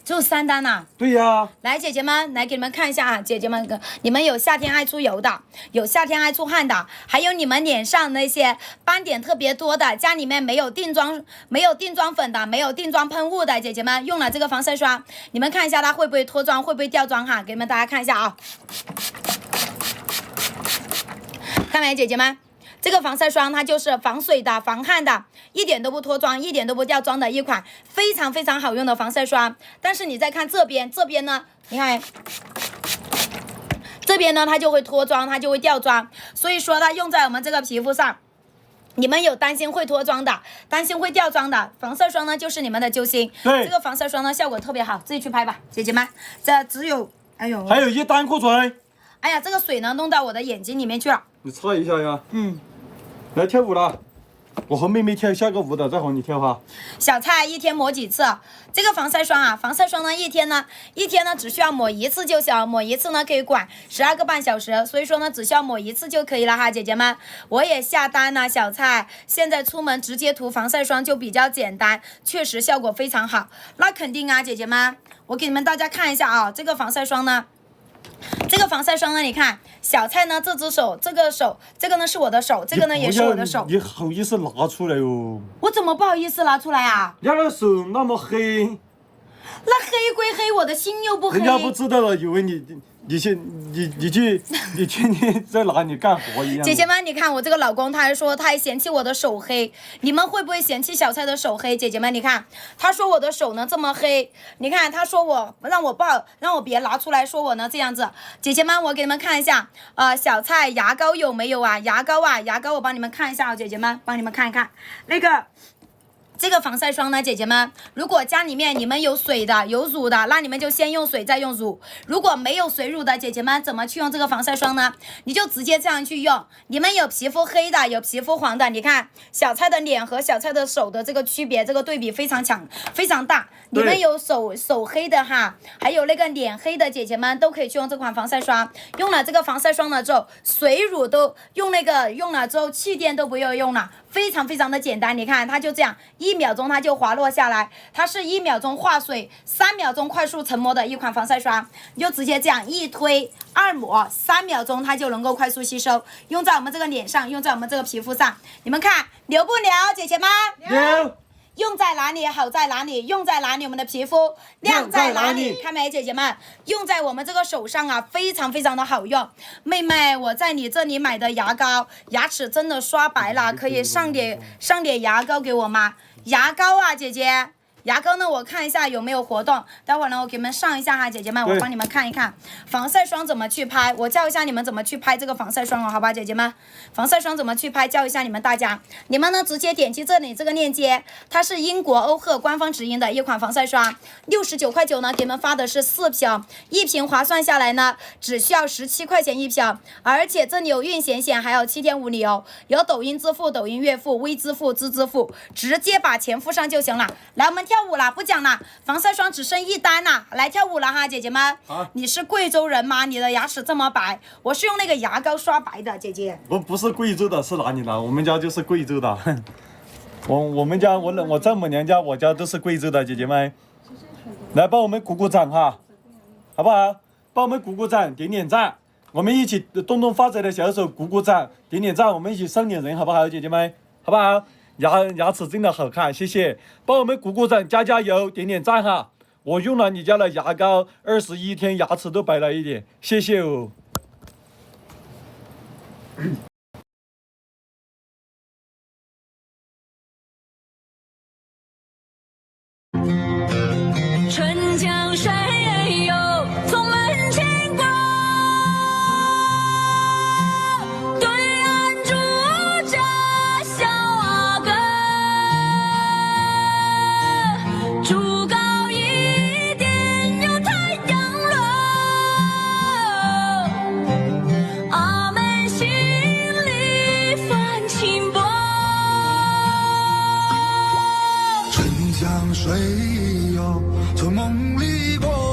只有3单呐。对呀。来，姐姐们，来给你们看一下啊，姐姐们，你们有夏天爱出油的，有夏天爱出汗的，还有你们脸上那些斑点特别多的，家里面没有定妆粉的，没有定妆喷雾的，姐姐们用了这个防晒霜，你们看一下它会不会脱妆，会不会掉妆哈？给你们大家看一下啊，看没，姐姐们？这个防晒霜它就是防水的、防汗的，一点都不脱妆，一点都不掉妆的一款非常非常好用的防晒霜。但是你再看这边呢，你看这边呢它就会脱妆，它就会掉妆，所以说它用在我们这个皮肤上。你们有担心会脱妆的，担心会掉妆的，防晒霜呢就是你们的救星。对，这个防晒霜呢效果特别好，自己去拍吧，姐姐们。这只有，哎呦，还有一单库存。哎呀，这个水呢弄到我的眼睛里面去了。你擦一下呀。来跳舞了，我和妹妹跳下个舞蹈，再和你跳哈。小蔡一天抹几次？这个防晒霜啊，防晒霜呢一天呢只需要抹1次就行，抹1次呢可以管12个半小时，所以说呢只需要抹1次就可以了哈，姐姐们。我也下单了，小蔡现在出门直接涂防晒霜就比较简单，确实效果非常好。那肯定啊，姐姐们，我给你们大家看一下啊，这个防晒霜呢。你看小蔡呢，这只手，这个呢是我的手，这个呢也是我的手。你好意思拿出来哦？我怎么不好意思拿出来啊？人家的手那么黑，那黑归黑，我的心又不黑。人家不知道了，以为你去在哪里干活一样。姐姐们，你看我这个老公，他还说他还嫌弃我的手黑，你们会不会嫌弃小蔡的手黑？姐姐们，你看他说我的手呢这么黑，你看他说让我别拿出来，说我呢这样子。姐姐们，我给你们看一下，小蔡牙膏有没有啊？牙膏我帮你们看一下，姐姐们帮你们看一看那个。这个防晒霜呢，姐姐们，如果家里面你们有水的、有乳的，那你们就先用水再用乳。如果没有水乳的姐姐们，怎么去用这个防晒霜呢？你就直接这样去用。你们有皮肤黑的、有皮肤黄的，你看小蔡的脸和小蔡的手的这个区别，这个对比非常强、非常大。你们有手黑的哈，还有那个脸黑的姐姐们，都可以去用这款防晒霜。用了这个防晒霜了之后，水乳都用了之后，气垫都不用用了。非常非常的简单，你看它就这样，1秒钟它就滑落下来，它是1秒钟化水，3秒钟快速成膜的一款防晒霜，你就直接这样一推2抹，3秒钟它就能够快速吸收，用在我们这个脸上，用在我们这个皮肤上，你们看牛不牛，姐姐们？牛。用在哪里好在哪里，用在哪里我们的皮肤亮在哪里，看没姐姐们？用在我们这个手上啊，非常非常的好用。妹妹，我在你这里买的牙膏，牙齿真的刷白了，可以上点牙膏给我吗？牙膏啊，姐姐。牙膏呢，我看一下有没有活动，待会儿呢我给你们上一下哈，姐姐们，我帮你们看一看防晒霜怎么去拍，我教一下你们怎么去拍这个防晒霜哦，好吧，姐姐们，防晒霜怎么去拍，教一下你们大家，你们呢直接点击这里这个链接，它是英国欧赫官方直营的一款防晒霜，69块9呢，给你们发的是4瓶，一瓶划算下来呢，只需要17块钱一瓶，而且这里有运险险，还有7天无理由，有抖音支付、抖音月付、微支付、支付，直接把钱付上就行了。来，我们跳舞了，不讲了，防晒霜只剩1单了，来跳舞了哈，姐姐们。你是贵州人吗？你的牙齿这么白，我是用那个牙膏刷白的，姐姐。不是贵州的，是哪里的？我们家就是贵州的。我们家我丈母娘家我家都是贵州的，姐姐们，来帮我们鼓鼓掌哈，好不好？帮我们鼓鼓掌，点点赞，我们一起动动发财的小手，鼓鼓掌，点点赞，我们一起上点人，好不好，姐姐们？好不好？牙齿真的好看，谢谢，帮我们鼓鼓掌，加油，点点赞哈！我用了你家的牙膏，21天牙齿都白了一点，谢谢哦。春江水悠，从门前过，对岸住着小阿哥，竹篙一点有太阳落，阿门心里泛轻波，春江水悠，从梦里过。